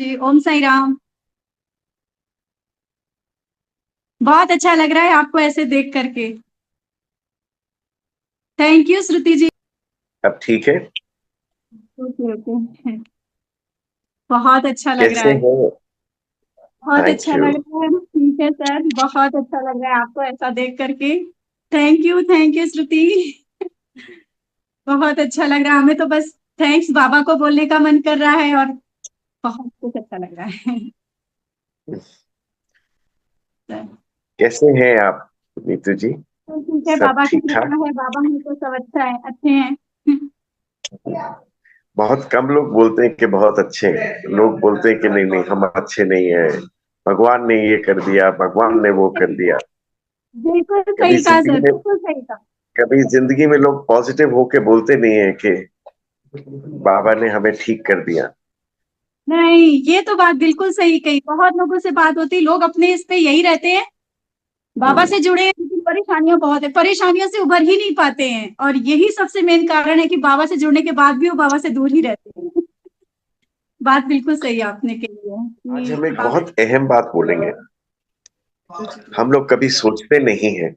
जी। ओम साई राम। बहुत अच्छा लग रहा है आपको ऐसे देख करके। थैंक यू श्रुति जी। अब ठीक है। Okay okay. बहुत अच्छा लग रहा कैसे है। हो? बहुत थैंक अच्छा यू। लग रहा है। ठीक है सर, बहुत अच्छा लग रहा है आपको ऐसा देख करके। थैंक यू श्रुति। बहुत अच्छा लग रहा है हमें तो बस थैंक्स बाबा को बोलने का मन कर रहा है और बहुत कुछ अच्छा लग रहा है। सर, कैसे हैं आप नीतू जी? तो ठीक है, सब बाबा की ठीक ठाक? कृपा है, बाबा में तो सब अच्छा है, अच्छे हैं। बहुत कम लोग बोलते हैं कि बहुत अच्छे हैं। लोग बोलते हैं कि नहीं नहीं हम अच्छे नहीं है, भगवान ने ये कर दिया, भगवान ने वो कर दिया। बिल्कुल कभी सही कहा जिंदगी सर, में बिल्कुल सही कहा। कभी जिंदगी में लोग पॉजिटिव होके बोलते नहीं है कि बाबा ने हमें ठीक कर दिया। नहीं, ये तो बात बिल्कुल सही कही। बहुत लोगों से बात होती, लोग अपने इस पे यही रहते हैं, बाबा हम्म। से जुड़े हैं, लेकिन परेशानियां बहुत है, परेशानियों से उभर ही नहीं पाते हैं, और यही सबसे मेन कारण है कि बाबा से जुड़ने के बाद भी वो बाबा से दूर ही रहते हैं। बात बिल्कुल सही आपने कही है आज कि हम एक बाबा। बहुत अहम बात बोलेंगे। हम लोग कभी सोचते नहीं हैं।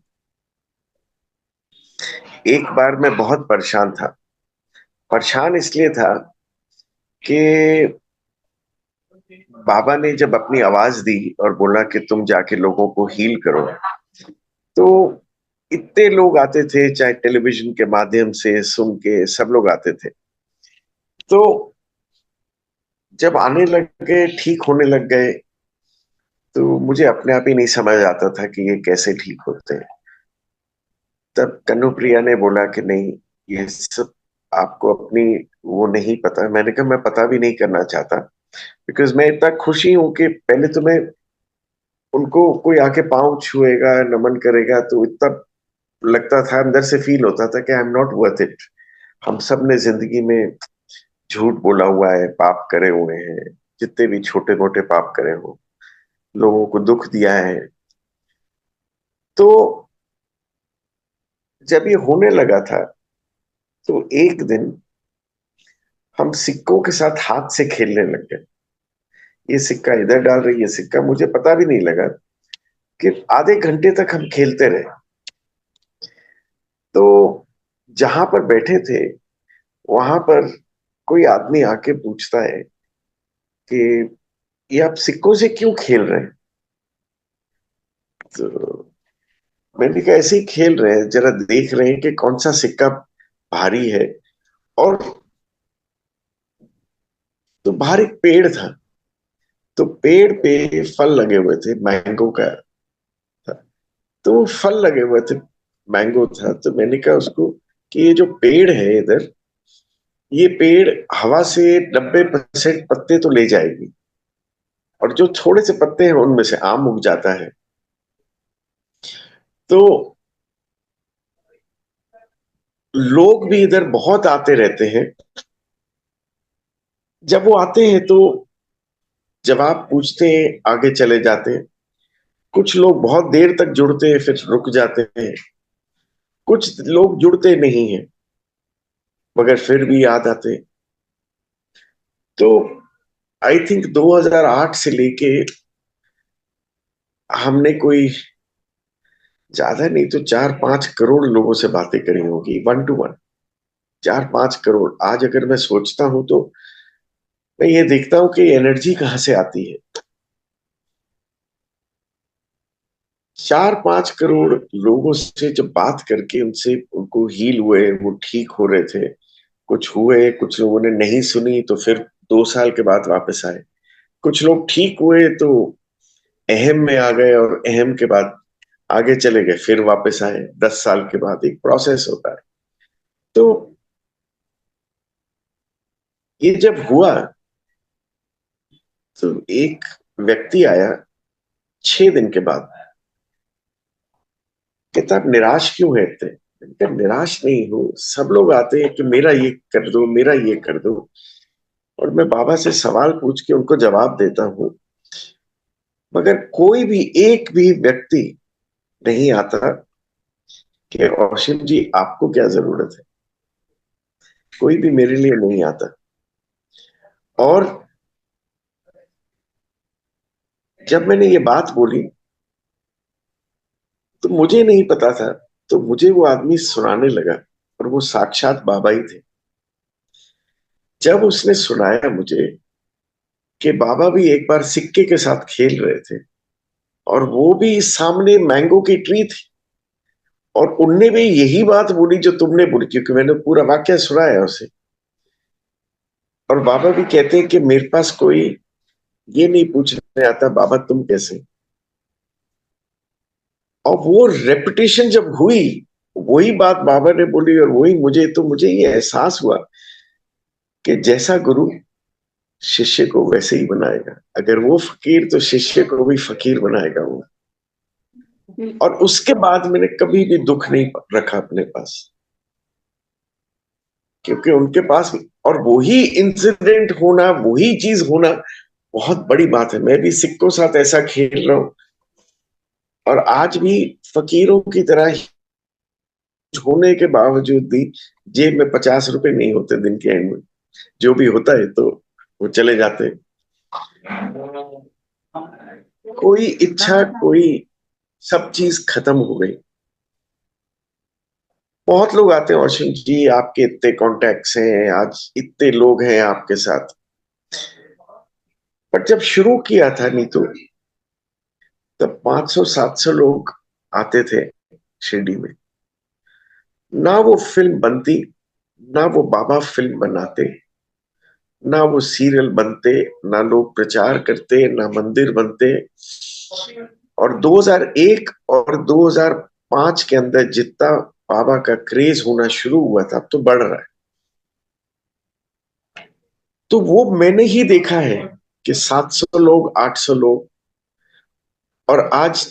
एक बार मैं बहुत परेशान था। परेशान इसलिए था कि बाबा ने जब अपनी आवाज दी और बोला कि तुम जाके लोगों को हील करो, तो इतने लोग आते थे, चाहे टेलीविजन के माध्यम से सुन के सब लोग आते थे। तो जब आने लग गए, ठीक होने लग गए, तो मुझे अपने आप ही नहीं समझ आता था कि ये कैसे ठीक होते हैं। तब कन्नुप्रिया ने बोला कि नहीं, ये सब आपको अपनी वो नहीं पता। मैंने कहा मैं पता भी नहीं करना चाहता, बिकॉज मैं इतना खुशी हूं कि पहले तो मैं उनको कोई आके पाँव छुएगा, नमन करेगा, तो इतना लगता था, अंदर से फील होता था कि I am not worth it. हम सब ने जिंदगी में झूठ बोला हुआ है, पाप करे हुए हैं, जितने भी छोटे मोटे पाप करे हो, लोगों को दुख दिया है। तो जब ये होने लगा था, तो एक दिन हम सिक्कों के साथ हाथ से खेलने लग गए। ये सिक्का इधर डाल रही है, सिक्का, मुझे पता भी नहीं लगा कि आधे घंटे तक हम खेलते रहे। तो जहां पर बैठे थे वहां पर कोई आदमी आके पूछता है कि ये आप सिक्कों से क्यों खेल रहे हैं? तो मैंने कहा ऐसे ही खेल रहे हैं, जरा देख रहे हैं कि कौन सा सिक्का भारी है। और तो बाहर एक पेड़ था, तो पेड़ पे फल लगे हुए थे, मैंगो का था। तो वो फल लगे हुए थे, मैंगो था। तो मैंने कहा उसको कि ये जो पेड़ है इधर, ये पेड़ हवा से 90% पत्ते तो ले जाएगी, और जो थोड़े से पत्ते हैं उनमें से आम उग जाता है। तो लोग भी इधर बहुत आते रहते हैं। जब वो आते हैं तो जवाब पूछते हैं, आगे चले जाते हैं। कुछ लोग बहुत देर तक जुड़ते हैं, फिर रुक जाते हैं। कुछ लोग जुड़ते नहीं हैं, मगर फिर भी याद आते हैं। तो आई थिंक 2008 से लेके हमने कोई ज्यादा नहीं तो 4-5 करोड़ लोगों से बातें करी होगी, वन टू वन। 4-5 करोड़। आज अगर मैं सोचता हूं तो मैं ये देखता हूँ कि एनर्जी कहाँ से आती है। 4-5 करोड़ लोगों से जब बात करके उनसे, उनको हील हुए, वो ठीक हो रहे थे। कुछ हुए, कुछ लोगों ने नहीं सुनी तो फिर 2 साल के बाद वापस आए। कुछ लोग ठीक हुए तो अहम में आ गए, और अहम के बाद आगे चले गए, फिर वापस आए 10 साल के बाद। एक प्रोसेस होता है। तो ये जब हुआ, तो एक व्यक्ति आया 6 दिन के बाद, कहता आप निराश क्यों है इतने? मैंने कहा, निराश नहीं हूं, सब लोग आते हैं कि मेरा ये कर दो, मेरा ये कर दो, और मैं बाबा से सवाल पूछ के उनको जवाब देता हूँ। मगर कोई भी एक भी व्यक्ति नहीं आता कि औषित जी आपको क्या जरूरत है। कोई भी मेरे लिए नहीं आता। और जब मैंने ये बात बोली तो मुझे नहीं पता था, तो मुझे वो आदमी सुनाने लगा, और वो साक्षात बाबा ही थे। जब उसने सुनाया मुझे कि बाबा भी एक बार सिक्के के साथ खेल रहे थे, और वो भी सामने मैंगो की ट्री थी, और उनने भी यही बात बोली जो तुमने बोली, क्योंकि मैंने पूरा वाक्य सुनाया उसे। और बाबा भी कहते हैं कि मेरे पास कोई ये नहीं पूछने आता बाबा तुम कैसे। और वो रेपिटेशन जब हुई, वही बात बाबा ने बोली और वही मुझे, तो मुझे ये एहसास हुआ कि जैसा गुरु शिष्य को वैसे ही बनाएगा, अगर वो फकीर तो शिष्य को भी फकीर बनाएगा वो। और उसके बाद मैंने कभी भी दुख नहीं रखा अपने पास, क्योंकि उनके पास, और वही इंसिडेंट होना, वही चीज होना बहुत बड़ी बात है। मैं भी सिक्कों साथ ऐसा खेल रहा हूं, और आज भी फकीरों की तरह होने के बावजूद भी जेब में 50 रुपए नहीं होते दिन के एंड में। जो भी होता है तो वो चले जाते हैं। कोई इच्छा, कोई, सब चीज खत्म हो गई। बहुत लोग आते हैं, अश्विन जी आपके इतने कॉन्टेक्ट्स हैं, आज इतने लोग हैं आपके साथ। पर जब शुरू किया था नीतू, तब 500-700 लोग आते थे शिरडी में। ना वो फिल्म बनती, ना वो बाबा फिल्म बनाते, ना वो सीरियल बनते, ना लोग प्रचार करते, ना मंदिर बनते। और 2001 और 2005 के अंदर जितना बाबा का क्रेज होना शुरू हुआ था, अब तो बढ़ रहा है। तो वो मैंने ही देखा है कि 700 लोग, 800 लोग, और आज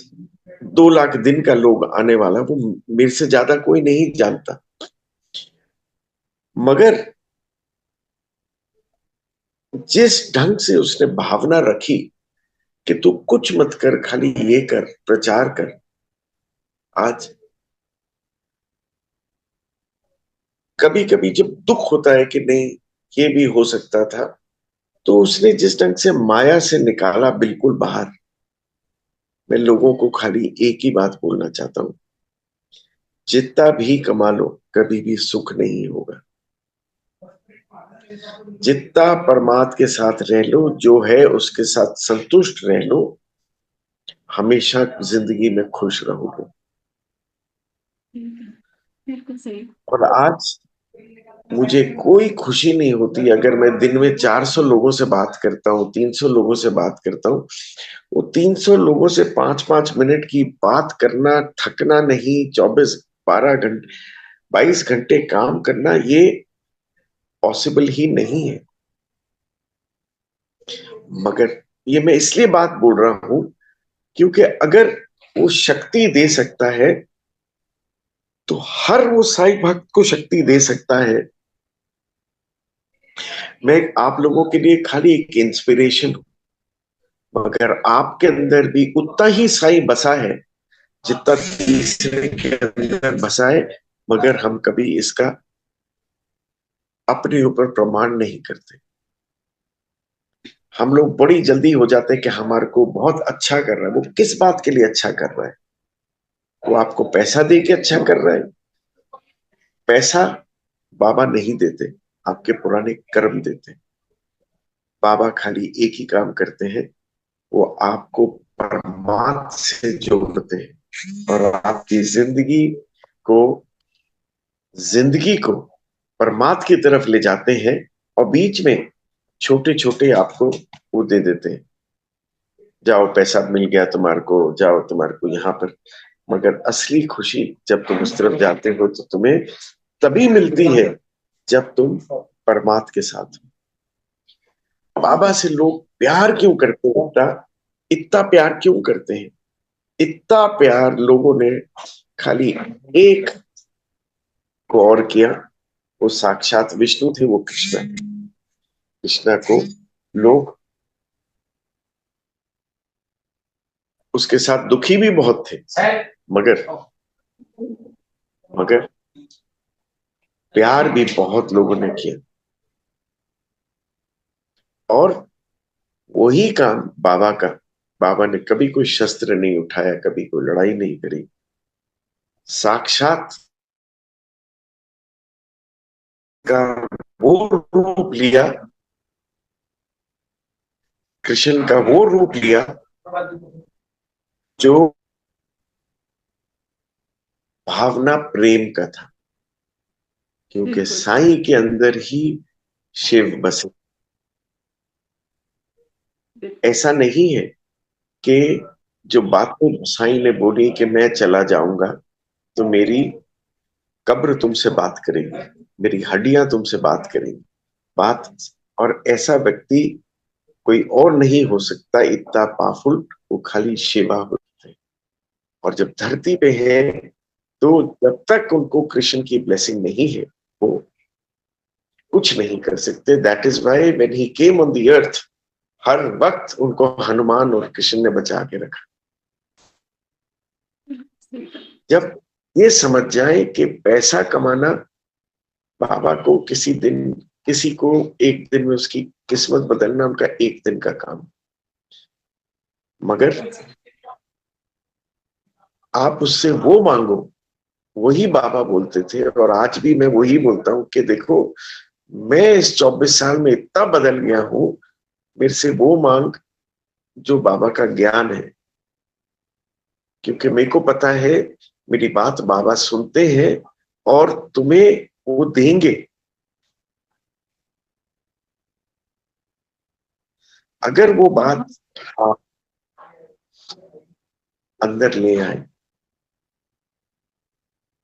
2 लाख दिन का लोग आने वाला, वो मेरे से ज्यादा कोई नहीं जानता। मगर जिस ढंग से उसने भावना रखी कि तू कुछ मत कर, खाली ये कर, प्रचार कर। आज कभी कभी जब दुख होता है कि नहीं ये भी हो सकता था, तो उसने जिस ढंग से माया से निकाला बिल्कुल बाहर। मैं लोगों को खाली एक ही बात बोलना चाहता हूं, जितना भी कमा लो कभी भी सुख नहीं होगा। जितना परमात्मा के साथ रह लो, जो है उसके साथ संतुष्ट रह लो, हमेशा जिंदगी में खुश रहोगे। बिल्कुल सही। और आज मुझे कोई खुशी नहीं होती अगर मैं दिन में 400 लोगों से बात करता हूँ, 300 लोगों से बात करता हूँ। वो 300 लोगों से 5-5 मिनट की बात करना, थकना नहीं, 12 घंटे 22 घंटे काम करना, ये पॉसिबल ही नहीं है। मगर ये मैं इसलिए बात बोल रहा हूं, क्योंकि अगर वो शक्ति दे सकता है, तो हर वो साईं भक्त को शक्ति दे सकता है। मैं आप लोगों के लिए खाली एक इंस्पिरेशन हूं, मगर आपके अंदर भी उतना ही साईं बसा है जितना तीसरे के अंदर बसा है। मगर हम कभी इसका अपने ऊपर प्रमाण नहीं करते। हम लोग बड़ी जल्दी हो जाते हैं कि हमारे को बहुत अच्छा कर रहा है। वो किस बात के लिए अच्छा कर रहा है? वो आपको पैसा दे के अच्छा कर रहा है? पैसा बाबा नहीं देते, आपके पुराने कर्म देते। बाबा खाली एक ही काम करते हैं, वो आपको परमात्मा से जोड़ते हैं, और आपकी को जिंदगी को परमात्मा की तरफ ले जाते हैं। और बीच में छोटे छोटे आपको वो दे देते हैं, जाओ पैसा मिल गया तुम्हारे को, जाओ तुम्हारे को यहाँ पर। मगर असली खुशी जब तुम उस तरफ जाते हो तो तुम्हें तभी मिलती है जब तुम परमात्मा के साथ हो। बाबा से लोग प्यार क्यों करते हैं? इतना इतना प्यार क्यों करते हैं? इतना प्यार लोगों ने खाली एक को और किया, वो साक्षात विष्णु थे, वो कृष्णा। कृष्णा को लोग उसके साथ दुखी भी बहुत थे, मगर मगर प्यार भी बहुत लोगों ने किया। और वही काम बाबा का बाबा ने कभी कोई शस्त्र नहीं उठाया, कभी कोई लड़ाई नहीं करी। साक्षात का वो रूप लिया, कृष्ण का वो रूप लिया जो भावना प्रेम का था, क्योंकि बिल्कुल साईं के अंदर ही शिव बसे। बिल्कुल। ऐसा नहीं है कि जो बातें साईं ने बोली कि मैं चला जाऊंगा तो मेरी कब्र तुमसे बात करेगी, मेरी हड्डियां तुमसे बात करेंगी, बात। और ऐसा व्यक्ति कोई और नहीं हो सकता, इतना पावरफुल। वो खाली शिवा होते हैं। और जब धरती पे है तो जब तक उनको कृष्ण की ब्लेसिंग नहीं है, वो कुछ नहीं कर सकते। That is why when he came on the earth, हर वक्त उनको हनुमान और कृष्ण ने बचा के रखा। जब ये समझ जाए कि पैसा कमाना बाबा को किसी दिन, किसी को एक दिन में उसकी किस्मत बदलना उनका एक दिन का काम, मगर आप उससे वो मांगो, वही बाबा बोलते थे। और आज भी मैं वही बोलता हूं कि देखो, मैं इस 24 साल में इतना बदल गया हूं, मेरे से वो मांग जो बाबा का ज्ञान है। क्योंकि मेरे को पता है मेरी बात बाबा सुनते हैं और तुम्हें वो देंगे। अगर वो बात आप अंदर ले आए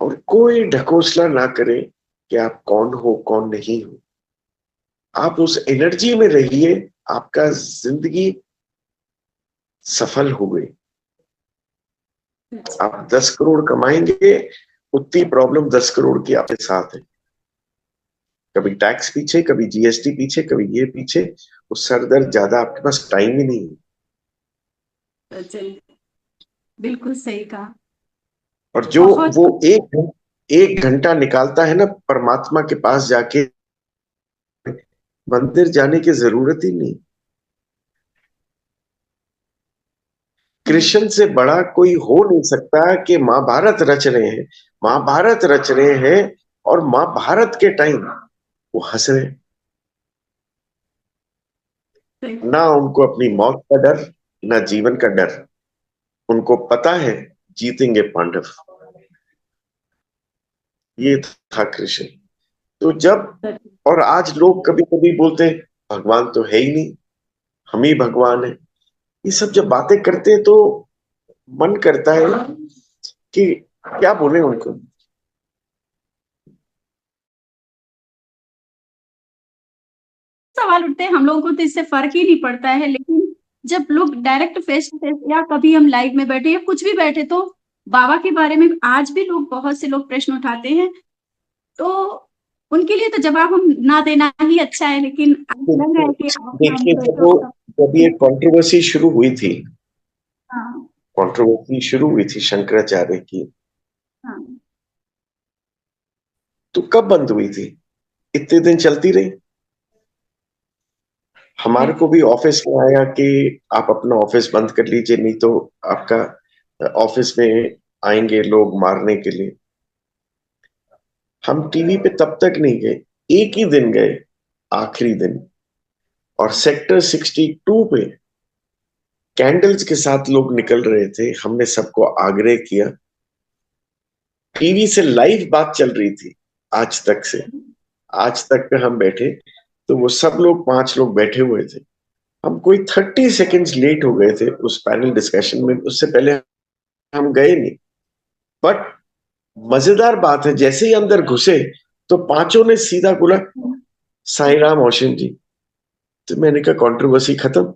और कोई ढकोसला ना करे कि आप कौन हो कौन नहीं हो, आप उस एनर्जी में रहिए, आपका जिंदगी सफल हो गई। आप 10 करोड़ कमाएंगे, उतनी प्रॉब्लम 10 करोड़ की आपके साथ है। कभी टैक्स पीछे, कभी जीएसटी पीछे, कभी ये पीछे, वो सर दर्द ज्यादा, आपके पास टाइम ही नहीं है। चलिए, बिल्कुल सही कहा। और जो बहुत वो कुछ। एक घंटा निकालता है ना परमात्मा के पास जाके, मंदिर जाने की जरूरत ही नहीं। कृष्ण से बड़ा कोई हो नहीं सकता कि महाभारत रच रहे हैं, महाभारत रच रहे हैं, और महाभारत के टाइम वो हंस रहे हैं। सही। ना उनको अपनी मौत का डर, ना जीवन का डर। उनको पता है जीतेंगे पांडव। ये था कृष्ण। तो जब, और आज लोग कभी कभी बोलते हैं भगवान तो है ही नहीं, हम ही भगवान है। ये सब जब बातें करते हैं तो मन करता है कि क्या बोले उनको। सवाल उठते हैं, हम लोगों को तो इससे फर्क ही नहीं पड़ता है, लेकिन जब लोग डायरेक्ट फेस टू फेस या कभी हम लाइव में बैठे या कुछ भी बैठे तो बाबा के बारे में आज भी लोग, बहुत से लोग प्रश्न उठाते हैं। तो उनके लिए तो जवाब हम ना देना ही अच्छा है, लेकिन आज लग रहा है कि आप हम देखिए, बैठे हो तो। जब ये कंट्रोवर्सी शुरू हुई थी, हाँ कंट्रोवर्सी शुरू हुई थी शंकराचार्य की, हाँ। तो कब बंद हुई थी? इतने दिन चलती रही। हमारे को बिल्कुल भी ऑफिस में आया कि आप अपना ऑफिस बंद कर लीजिए, नहीं तो आपका ऑफिस में आएंगे लोग मारने के लिए। हम टीवी पे तब तक नहीं गए, एक ही दिन गए, आखिरी दिन। और सेक्टर 62 पे कैंडल्स के साथ लोग निकल रहे थे, हमने सबको आग्रह किया। टीवी से लाइव बात चल रही थी आज तक से, आज तक पे हम बैठे, तो वो सब लोग 5 लोग बैठे हुए थे। हम कोई 30 सेकेंड्स लेट हो गए थे उस पैनल डिस्कशन में, उससे पहले हम गए नहीं। बट मजेदार बात है, जैसे ही अंदर घुसे तो 5 ने सीधा बोला साईं राम ओशन जी। तो मैंने कहा कंट्रोवर्सी खत्म।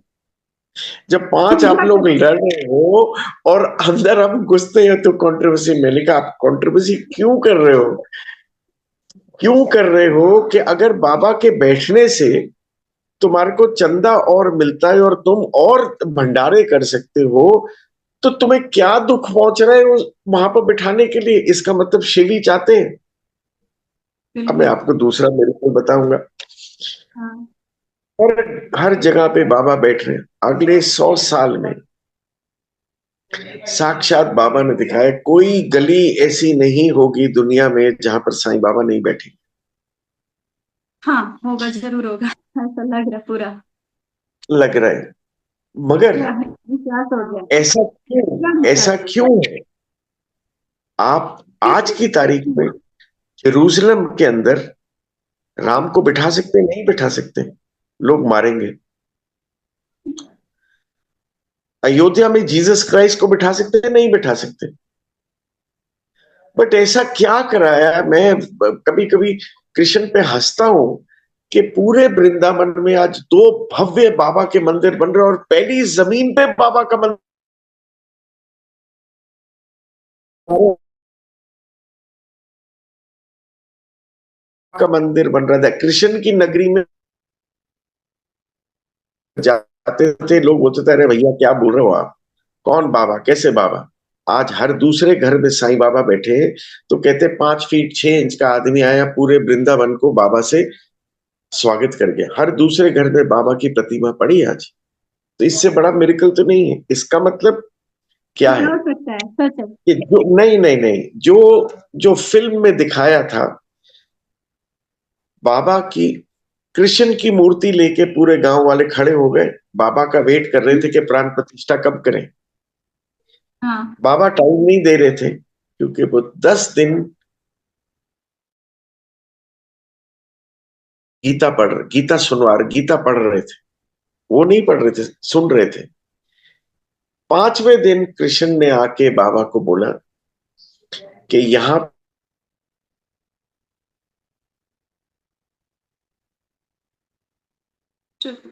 जब 5 आप लोग लड़ रहे हो और अंदर हम घुसते हैं तो कंट्रोवर्सी। मैंने कहा आप कंट्रोवर्सी क्यों कर रहे हो, क्यों कर रहे हो? कि अगर बाबा के बैठने से तुम्हारे को चंदा और मिलता है और तुम और भंडारे कर सकते हो, तो तुम्हें क्या दुख पहुंच रहा है वहां पर बिठाने के लिए? इसका मतलब शिव ही चाहते हैं। अब मैं बिल्कुल। आपको दूसरा मेरे को बताऊंगा। हाँ और हर जगह पे बाबा बैठ रहे हैं। अगले 100 साल में साक्षात बाबा ने दिखाया, कोई गली ऐसी नहीं होगी दुनिया में जहां पर साईं बाबा नहीं बैठे। हाँ, होगा, जरूर होगा। ऐसा लग रहा पूरा। लग रहा है। मगर क्या है, विश्वास हो गया। ऐसा क्यों, क्या ऐसा विश्वास हो क्यों गया? है? आप आज क्योंकि की तारीख में यरूशलेम के अंदर राम को बिठा सकते, नहीं बिठा सकते? लोग मारेंगे। अयोध्या में जीसस क्राइस्ट को बिठा सकते, नहीं बिठा सकते? बट ऐसा क्या कराया? मैं कभी कभी कृष्ण पे हंसता हूं कि पूरे वृंदावन में आज दो भव्य बाबा के मंदिर बन रहे हैं, और पहली जमीन पे बाबा का मंदिर बन रहा था। कृष्ण की नगरी में जाते थे लोग, बोलते थे अरे भैया क्या बोल रहे हो आप, कौन बाबा, कैसे बाबा? आज हर दूसरे घर में साईं बाबा बैठे हैं। तो कहते 5 फीट 6 इंच का आदमी आया, पूरे वृंदावन को बाबा से स्वागत कर गया। हर दूसरे घर में बाबा की प्रतिमा पड़ी है आज। तो इससे बड़ा मिरेकल तो नहीं है। इसका मतलब क्या है? हो सकता है, सच है। कि जो नहीं नहीं नहीं, जो जो फिल्म में दिखाया था, बाबा की कृष्ण की मूर्ति लेके पूरे गांव वाले खड़े हो गए, बाबा का वेट कर रहे थे कि प्राण प्रतिष्ठा कब करें। हाँ। बाबा टाइम नहीं दे रहे थे, क्योंकि वो 10 दिन गीता सुनवा रहे, गीता पढ़ रहे थे। वो नहीं पढ़ रहे थे, सुन रहे थे। 5वें दिन कृष्ण ने आके बाबा को बोला कि यहाँ चुप।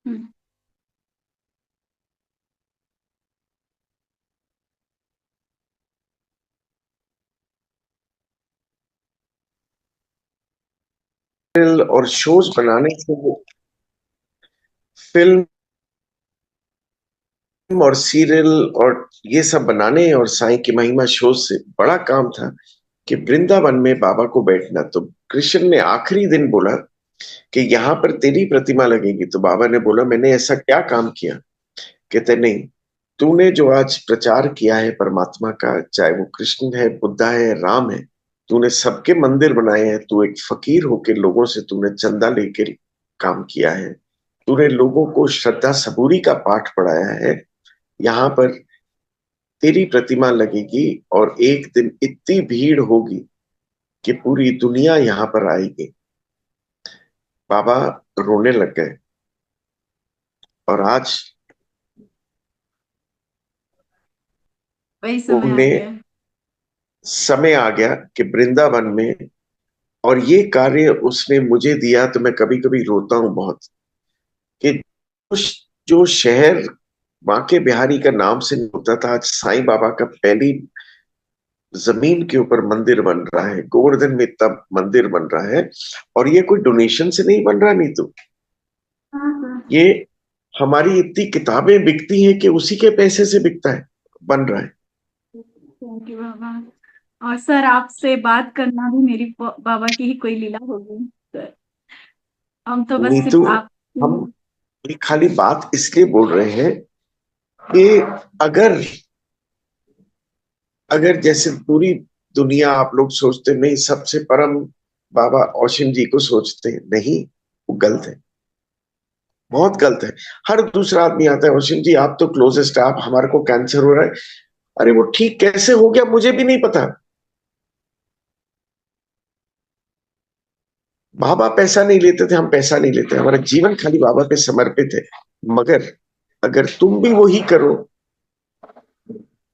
हम्म। और शोज बनाने से, फिल्म और सीरियल और ये सब बनाने और साईं की महिमा शो से बड़ा काम था कि वृंदावन में बाबा को बैठना। तो कृष्ण ने आखिरी दिन बोला कि यहाँ पर तेरी प्रतिमा लगेगी। तो बाबा ने बोला मैंने ऐसा क्या काम किया? कहते नहीं, तूने जो आज प्रचार किया है परमात्मा का, चाहे वो कृष्ण है, बुद्धा है, राम है, तूने सबके मंदिर बनाए हैं। तू एक फकीर होके लोगों से तूने चंदा लेके काम किया है। तूने लोगों को श्रद्धा सबूरी का पाठ पढ़ाया है। यहाँ पर तेरी प्रतिमा लगेगी, और एक दिन इतनी भीड़ होगी कि पूरी दुनिया यहाँ पर आएगी। बाबा रोने लग गए। और आज वही समय आ उन्हें गया। समय आ गया कि वृंदावन में, और ये कार्य उसने मुझे दिया तो मैं कभी कभी रोता हूं बहुत, कि जो शहर बांके बिहारी का नाम से नहीं होता था, आज साईं बाबा का पहली जमीन के ऊपर मंदिर बन रहा है। गोवर्धन में तब मंदिर बन रहा है, और ये कोई डोनेशन से नहीं बन रहा। नहीं तो हाँ सर। ये हमारी इतनी किताबें बिकती हैं कि उसी के पैसे से बिकता है, बन रहा है। थैंक यू बाबा। और सर, आपसे बात करना भी मेरी बाबा की ही कोई लीला होगी सर। हम तो बस नीतू, सिर्फ आप। हम ये खाली बात इसलिए बोल रहे हैं कि अगर अगर जैसे पूरी दुनिया, आप लोग सोचते नहीं सबसे परम बाबा ओशन जी को सोचते हैं, नहीं, वो गलत है, बहुत गलत है। हर दूसरा आदमी आता है, ओशन जी आप तो क्लोजेस्ट है, आप, हमारे को कैंसर हो रहा है। अरे वो ठीक कैसे हो गया मुझे भी नहीं पता। बाबा पैसा नहीं लेते थे, हम पैसा नहीं लेते, हमारा जीवन खाली बाबा पे समर्पित है। मगर अगर तुम भी वही करो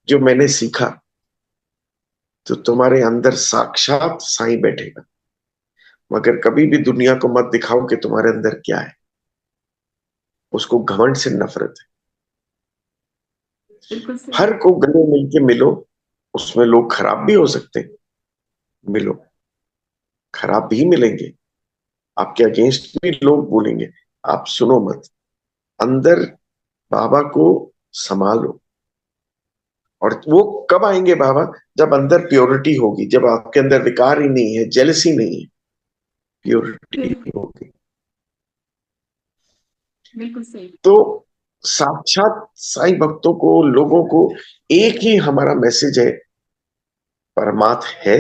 जो मैंने सीखा, तो तुम्हारे अंदर साक्षात साईं बैठेगा। मगर कभी भी दुनिया को मत दिखाओ कि तुम्हारे अंदर क्या है। उसको घमंड से नफरत है। बिल्कुल सही। हर को गले मिल के मिलो। उसमें लोग खराब भी हो सकते हैं, मिलो, खराब भी मिलेंगे, आपके अगेंस्ट भी लोग बोलेंगे, आप सुनो मत। अंदर बाबा को संभालो। और वो कब आएंगे बाबा? जब अंदर प्योरिटी होगी, जब आपके अंदर विकार ही नहीं है, जेलसी नहीं है, प्योरिटी बिल्कुल। होगी। बिल्कुल सही। तो साक्षात साईं भक्तों को, लोगों को एक ही हमारा मैसेज है, परमात्मा है,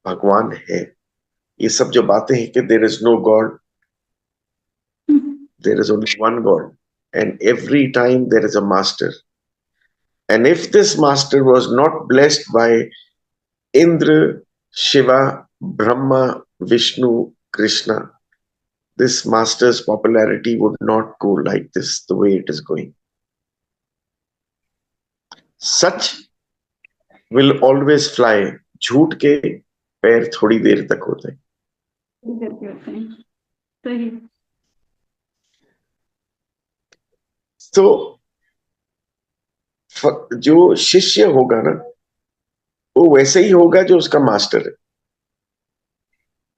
भगवान है। ये सब जो बातें हैं कि there is no God, there is only one God, and every time there is a master, and if this master was not blessed by Indra, Shiva, Brahma, Vishnu, krishna, this master's popularity would not go like this, the way it is going. Such will always fly. झूठ के पैर थोड़ी देर तक होते हैं। करके होते हैं, सही। तो जो शिष्य होगा ना, वो वैसे ही होगा जो उसका मास्टर है।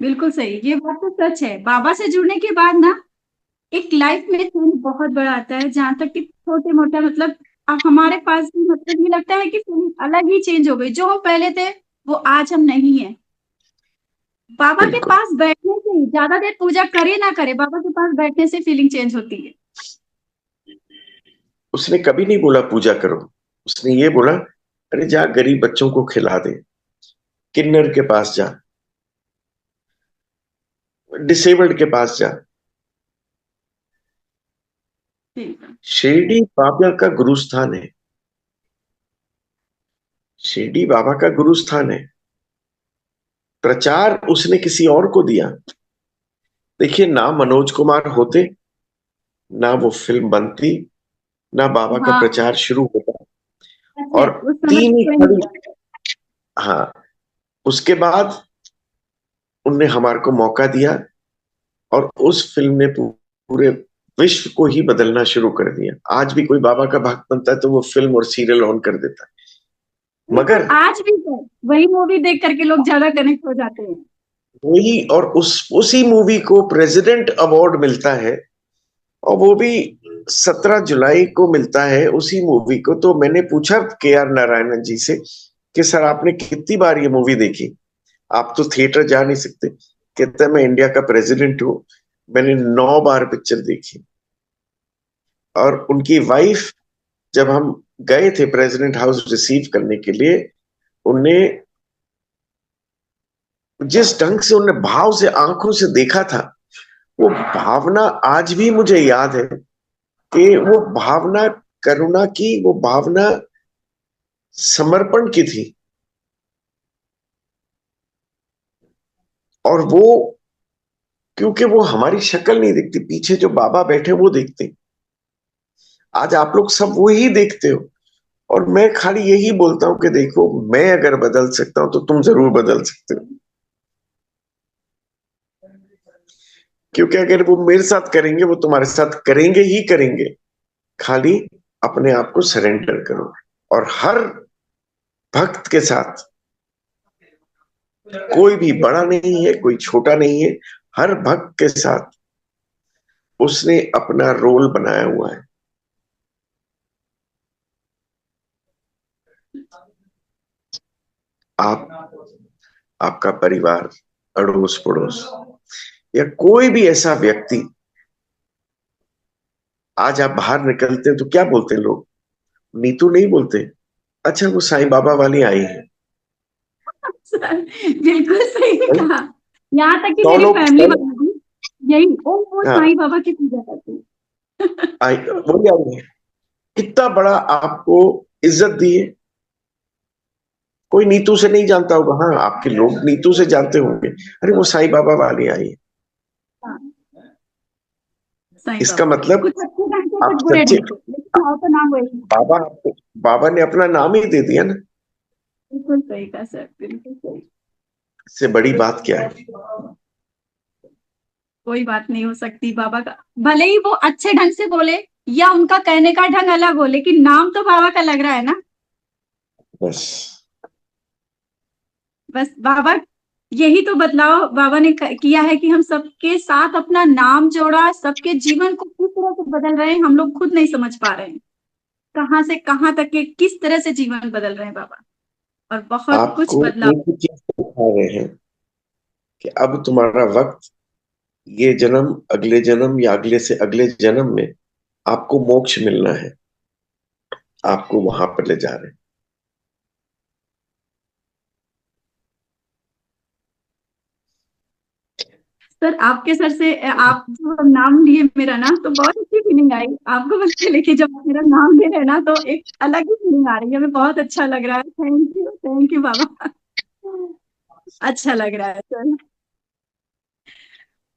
बिल्कुल सही, ये बात तो सच है। बाबा से जुड़ने के बाद ना एक लाइफ में चेंज बहुत बड़ा आता है, जहां तक कि छोटे मोटा मतलब अब हमारे पास भी मतलब ये लगता है कि फीलिंग अलग ही चेंज हो गई। जो हम पहले थे वो आज हम नहीं है। बाबा के बिल्कुल। पास बैठने से ही, ज्यादा देर पूजा करे ना करे, बाबा के पास बैठने से फीलिंग चेंज होती है। उसने कभी नहीं बोला पूजा करो, उसने ये बोला अरे जा गरीब बच्चों को खिला दे, किन्नर के पास जा, डिसेबल्ड के पास जा। ठीक है। शिरडी बाबा का गुरु स्थान है, शिरडी बाबा का गुरु स्थान है। प्रचार उसने किसी और को दिया। देखिए, ना मनोज कुमार होते, ना वो फिल्म बनती, ना बाबा का हाँ, प्रचार शुरू होता। सच है, और उस समय तीन तो ही कोई नहीं खड़ी, था। हाँ, उसके बाद उनने हमारे को मौका दिया, और उस फिल्म ने पूरे विश्व को ही बदलना शुरू कर दिया। आज भी कोई बाबा का भक्त बनता है तो वो फिल्म और सीरियल ऑन कर देता है। बिल्कुल, मगर आज भी तो वही मूवी देख करके लोग ज्यादा कनेक्ट हो जाते हैं। वही, और उसी मूवी को प्रेसिडेंट अवार्ड मिलता है, और वो भी 17 जुलाई को मिलता है उसी मूवी को। तो मैंने पूछा के आर नारायणन जी से कि सर आपने कितनी बार ये मूवी देखी, आप तो थिएटर जा नहीं सकते। कहते हैं मैं इंडिया का प्रेसिडेंट हूँ, मैंने 9 बार पिक्चर देखी। और उनकी वाइफ, जब हम गए थे प्रेसिडेंट हाउस रिसीव करने के लिए, उनने जिस ढंग से उन्हें भाव से आंखों से देखा था, वो भावना आज भी मुझे याद है कि वो भावना करुणा की, वो भावना समर्पण की थी। और वो, क्योंकि वो हमारी शक्ल नहीं दिखती, पीछे जो बाबा बैठे वो देखते। आज आप लोग सब वो ही देखते हो, और मैं खाली यही बोलता हूं कि देखो, मैं अगर बदल सकता हूं तो तुम जरूर बदल सकते हो। क्योंकि अगर वो मेरे साथ करेंगे, वो तुम्हारे साथ करेंगे ही करेंगे। खाली अपने आप को सरेंडर करो। और हर भक्त के साथ, कोई भी बड़ा नहीं है, कोई छोटा नहीं है, हर भक्त के साथ उसने अपना रोल बनाया हुआ है। आप, आपका परिवार, अड़ोस पड़ोस, या कोई भी ऐसा व्यक्ति, आज आप बाहर निकलते हैं तो क्या बोलते हैं लोग? नीतू नहीं बोलते, अच्छा वो साईं बाबा वाली आई है। बिल्कुल सही कहा। यहाँ तक कि 100 मेरी लोग, फैमिली वाले भी यही, वो हाँ, साईं बाबा की पूजा करते हैं। आई वही आई है। कितना बड़ा आपको इज्जत दी है। कोई नीतू से नहीं जानता होगा, हाँ आपके लोग नीतू से जानते होंगे, अरे वो साईं बाबा वाली आई है। हाँ, साईं इसका बाबा मतलब कुछ अच्छे ढंग से आप कुछ बुरे सच्चे, ढंग से, लेकिन आओ तो नाम वही। बाबा आपको, बाबा ने अपना नाम ही दे दिया ना। बिल्कुल सही कहा सर, बिल्कुल सही। इससे बड़ी बात क्या है? कोई बात नहीं हो सकती बाबा का, भले ही वो अच्छे ढंग से बोले या उनका कहने का ढंग अलग हो, लेकिन नाम तो बाबा का लग रहा है ना। बस। बस बाबा, यही तो बदलाव बाबा ने किया है कि हम सबके साथ अपना नाम जोड़ा, सबके जीवन को किस तरह से बदल रहे हैं हम लोग खुद नहीं समझ पा रहे हैं। कहाँ से कहाँ तक के किस तरह से जीवन बदल रहे हैं बाबा, और बहुत कुछ आपको बदलाव। एक ही चीज सिखा रहे हैं कि अब तुम्हारा वक्त, ये जन्म, अगले जन्म, या अगले से अगले जन्म में आपको मोक्ष मिलना है, आपको वहां पर ले जा रहे हैं। सर आपके सर से आप जो नाम लिए मेरा ना, तो बहुत अच्छी फीलिंग आई। आपको बस लेके जब आप मेरा नाम ले रहे हैं ना, तो एक अलग ही फीलिंग आ रही है, हमें बहुत अच्छा लग रहा है। थैंक यू बाबा। अच्छा लग रहा है सर।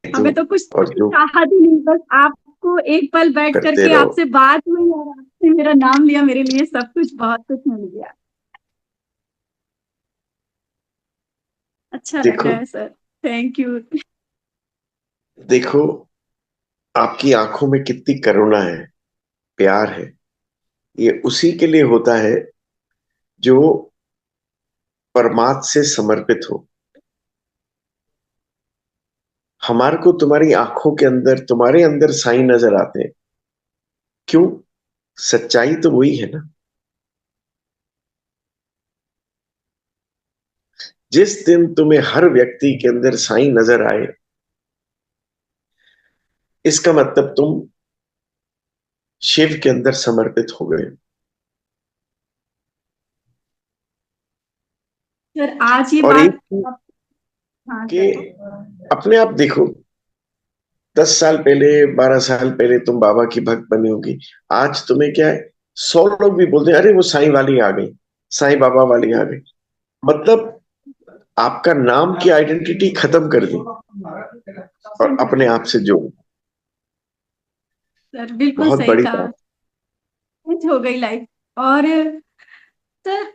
तो हमें तो कुछ और जो चाहत ही नहीं, बस आपको एक पल बैठ करते करके रहो। आपसे बात हुई और आपसे मेरा नाम लिया, मेरे लिए सब कुछ बहुत कुछ मिल गया। अच्छा लग देखो, रहा है सर। Thank you. देखो, आपकी आंखों में कितनी करुणा है, प्यार है। ये उसी के लिए होता है जो परमात्मा से समर्पित हो। हमारे को तुम्हारी आंखों के अंदर, तुम्हारे अंदर साईं नजर आते हैं। क्यों? सच्चाई तो वही है ना। जिस दिन तुम्हें हर व्यक्ति के अंदर साईं नजर आए, इसका मतलब तुम शिव के अंदर समर्पित हो गए। सर आज ये और एक बात चीज आप। हाँ कि सर। अपने आप देखो, 10 साल पहले, 12 साल पहले तुम बाबा की भक्त बनी होगी। आज तुम्हें क्या है, 100 लोग भी बोलते हैं अरे वो साईं वाली आ गई, साईं बाबा वाली आ गई। मतलब आपका नाम की आइडेंटिटी खत्म कर दी और अपने आप से जोड़। सर बिल्कुल बहुत सही बड़ी कहा। बात। चेंज हो गई लाइफ। और सर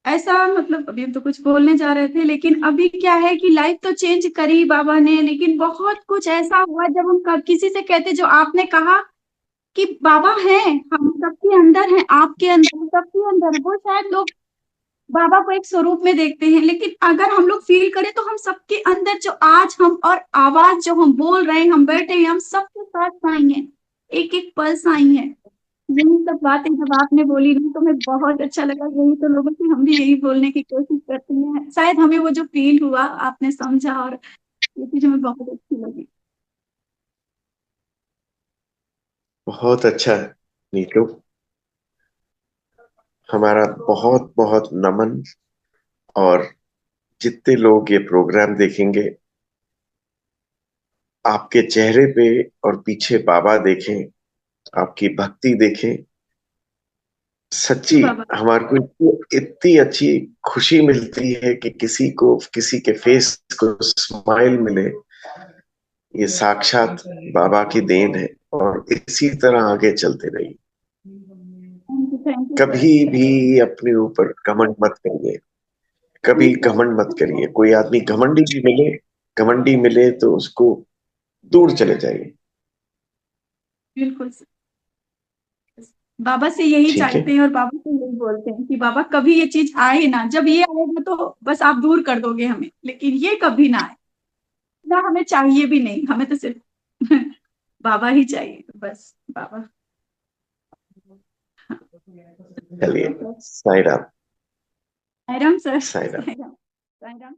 ऐसा मतलब अभी हम तो कुछ बोलने जा रहे थे, लेकिन अभी क्या है कि लाइफ तो चेंज करी बाबा ने, लेकिन बहुत कुछ ऐसा हुआ जब हम किसी से कहते, जो आपने कहा कि बाबा हैं, हम सबके अंदर हैं, आपके अंदर, सबके अंदर है, वो शायद लोग बाबा को एक स्वरूप में देखते हैं, लेकिन अगर हम लोग फील करें तो हम सबके अंदर जो आज हम, और आवाज जो हम बोल रहे हैं, हम बैठे हैं, हम सबके साथ साई हैं, एक एक पल साई है। यही सब बातें जब आपने बोली ना, तो मैं बहुत अच्छा लगा। यही तो लोगों से हम भी यही बोलने की कोशिश करते हैं, शायद हमें वो जो फील हुआ आपने समझा, और ये चीज हमें बहुत अच्छी लगी। बहुत अच्छा नीतू, हमारा बहुत बहुत नमन। और जितने लोग ये प्रोग्राम देखेंगे, आपके चेहरे पे और पीछे बाबा देखें, आपकी भक्ति देखें। सच्ची, बाबा। हमारे को इतनी इतनी अच्छी खुशी मिलती है कि किसी को, किसी के फेस को स्माइल मिले। ये साक्षात बाबा की देन है। और इसी तरह आगे चलते रहिए। Thank you sir. कभी भी अपने ऊपर घमंड मत करिए। कभी सर घमंड मत करिए। कोई आदमी घमंडी मिले तो उसको दूर चले जाइए। बिल्कुल सर। बाबा से यही ठीक है। चाहते हैं और बाबा से यही बोलते हैं कि बाबा कभी ये चीज आए ना, जब ये आएगा तो बस आप दूर कर दोगे हमें, लेकिन ये कभी ना आए। ना हमें चाहिए भी नहीं, हमें तो सिर्फ बाबा ही चाहिए, बस बाबा। चलिए। सर साईं राम। साईं राम सर। साईं राम। साईं राम। साईं राम।